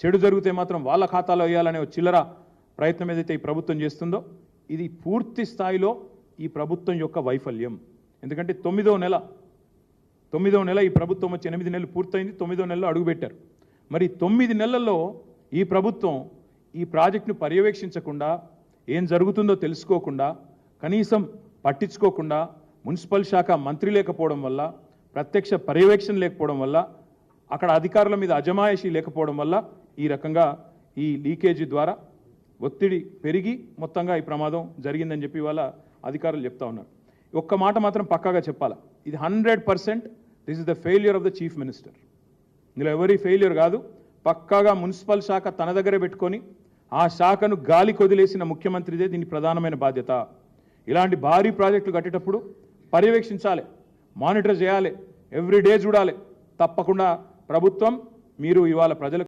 చెడు జరిగితే మాత్రం వాళ్ళ ఖాతాలో వేయాలనే చిల్లర ప్రయత్నం ఏదైతే ఈ ప్రభుత్వం చేస్తుందో ఇది పూర్తి స్థాయిలో ఈ ప్రభుత్వం యొక్క వైఫల్యం. ఎందుకంటే 9వ నెల ఈ ప్రభుత్వం వచ్చి 8 నెలలు పూర్తయింది, 9వ నెలలో అడుగుపెట్టారు. మరి 9 నెలల్లో ఈ ప్రభుత్వం ఈ ప్రాజెక్టును పర్యవేక్షించకుండా, ఏం జరుగుతుందో తెలుసుకోకుండా, కనీసం పట్టించుకోకుండా, మున్సిపల్ శాఖ మంత్రి లేకపోవడం వల్ల, ప్రత్యక్ష పర్యవేక్షణ లేకపోవడం వల్ల, అక్కడ అధికారుల మీద అజమాయిషీ లేకపోవడం వల్ల ఈ రకంగా ఈ లీకేజీ ద్వారా ఒత్తిడి పెరిగి మొత్తంగా ఈ ప్రమాదం జరిగిందని చెప్పి వాళ్ళ అధికారులు చెప్తా ఉన్నారు. ఒక్క మాట మాత్రం పక్కాగా చెప్పాలా, ఇది 100% this is the failure of the chief minister. ఇందులో ఎవరి ఫెయిల్యూర్ కాదు. పక్కాగా మున్సిపల్ శాఖ తన దగ్గరే పెట్టుకొని ఆ శాఖను గాలి కొదిలేసిన ముఖ్యమంత్రిదే దీని ప్రధానమైన బాధ్యత. ఇలాంటి భారీ ప్రాజెక్టులు కట్టేటప్పుడు పర్యవేక్షించాలి, మానిటర్ చేయాలి, ఎవ్రీడే చూడాలి. తప్పకుండా ప్రభుత్వం మీరు ఇవాళ ప్రజలకు